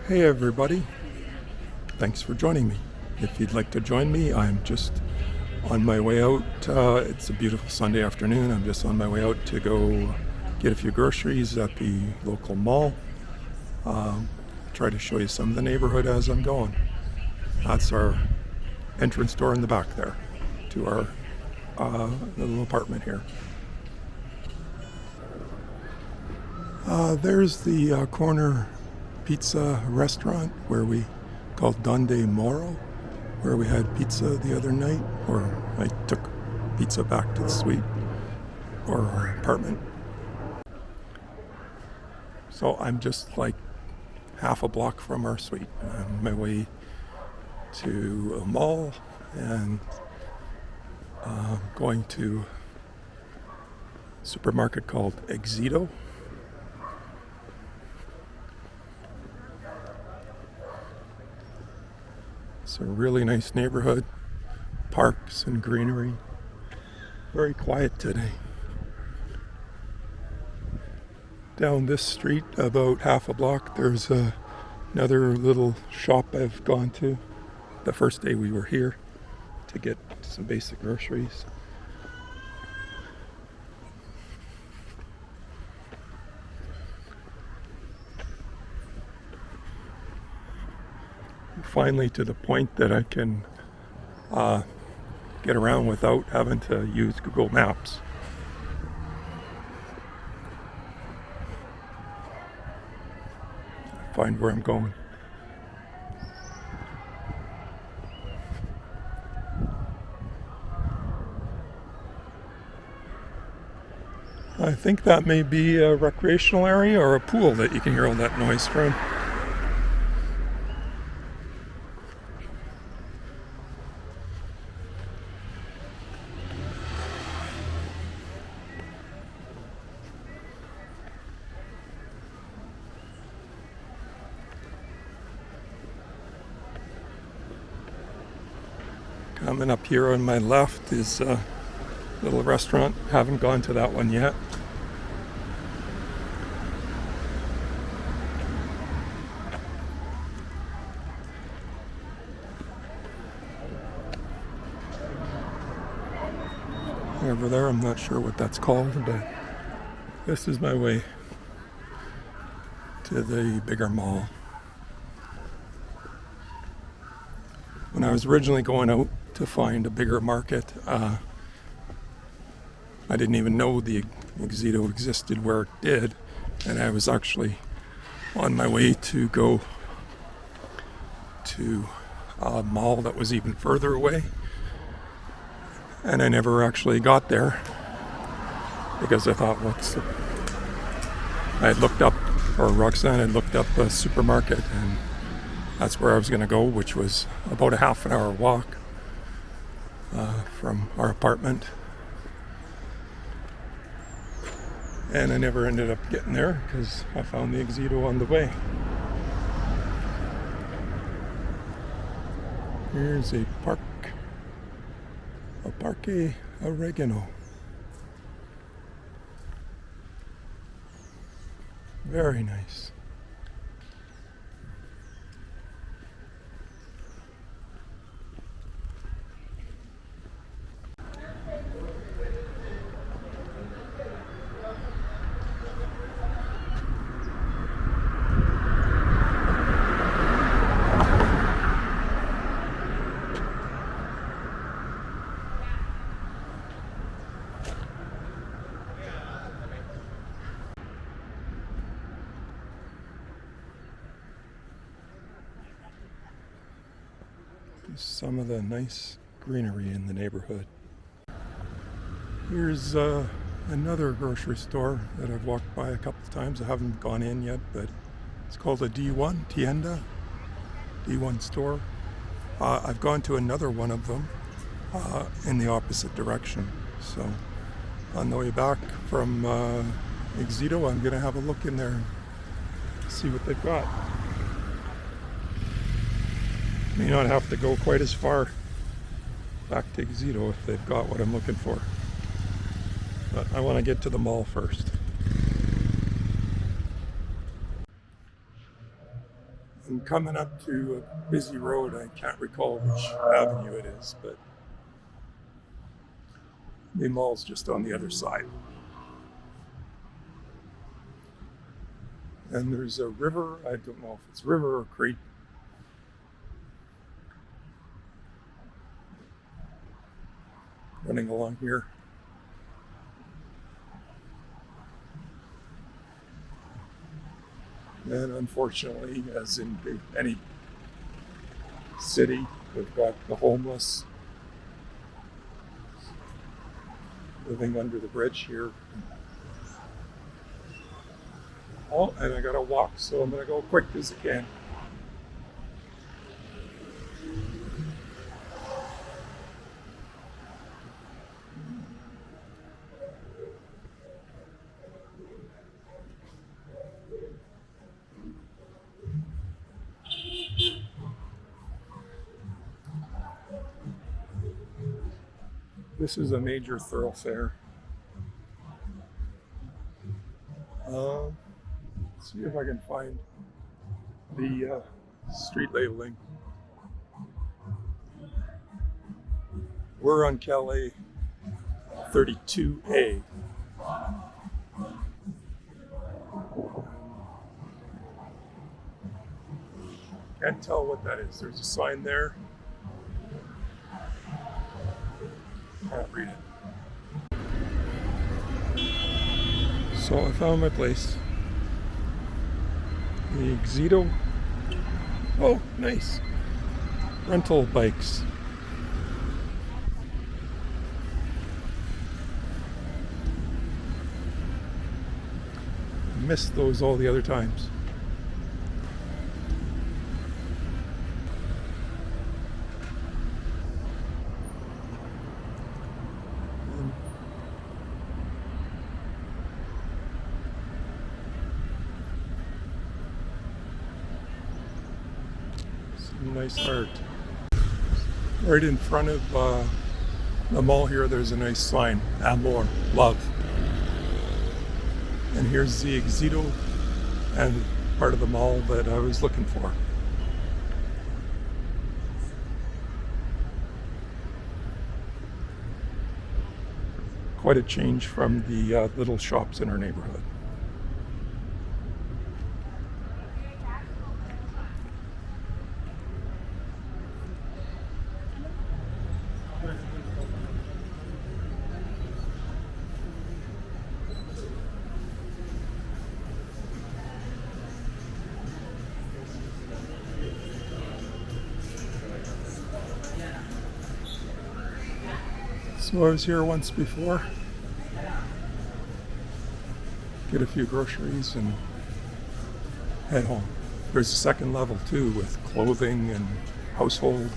Hey everybody, thanks for joining me. If you'd like to join me, I'm just on my way out. It's a beautiful Sunday afternoon. I'm just on my way out to go get a few groceries at the local mall. Try to show you some of the neighborhood as I'm going. That's our entrance door in the back there to our little apartment here. There's the corner pizza restaurant where we called Donde Moro, where we had pizza the other night, or I took pizza back to the suite or our apartment. So I'm just like half a block from our suite. I'm on my way to a mall and going to a supermarket called Exito. It's a really nice neighborhood, parks and greenery. Very quiet today. Down this street, about half a block, there's another little shop I've gone to the first day we were here to get some basic groceries. Finally to the point that I can get around without having to use Google Maps. Find where I'm going. I think that may be a recreational area or a pool that you can hear all that noise from. Coming up here on my left is a little restaurant. Haven't gone to that one yet. Over there, I'm not sure what that's called, but this is my way to the bigger mall. When I was originally going out to find a bigger market, I didn't even know the Exito existed where it did, and I was actually on my way to go to a mall that was even further away, and I never actually got there because I thought, I had looked up, or Roxanne had looked up a supermarket, and that's where I was going to go, which was about a half an hour walk from our apartment. And I never ended up getting there because I found the Exito on the way. Here's a parque oregano. Very nice. Some of the nice greenery in the neighborhood. Here's another grocery store that I've walked by a couple of times. I haven't gone in yet, but it's called a D1 Tienda, D1 store. I've gone to another one of them in the opposite direction. So on the way back from Exito, I'm going to have a look in there and see what they've got. May not have to go quite as far back to Exito if they've got what I'm looking for. But I want to get to the mall first. I'm coming up to a busy road. I can't recall which avenue it is, but the mall's just on the other side. And there's a river. I don't know if it's river or creek. Running along here. And unfortunately, as in any city, we've got the homeless living under the bridge here. Oh, and I gotta walk, so I'm gonna go quick as I can. This is a major thoroughfare. Let's see if I can find the street labeling. We're on Calais 32A. Can't tell what that is. There's a sign there. Can't read it. So I found my place. The Xedo. Oh, nice. Rental bikes. Missed those all the other times. Nice art. Right in front of the mall here, there's a nice sign, Amour, love. And here's the Xedo and part of the mall that I was looking for. Quite a change from the little shops in our neighborhood. So I was here once before. Get a few groceries and head home. There's a second level too with clothing and household.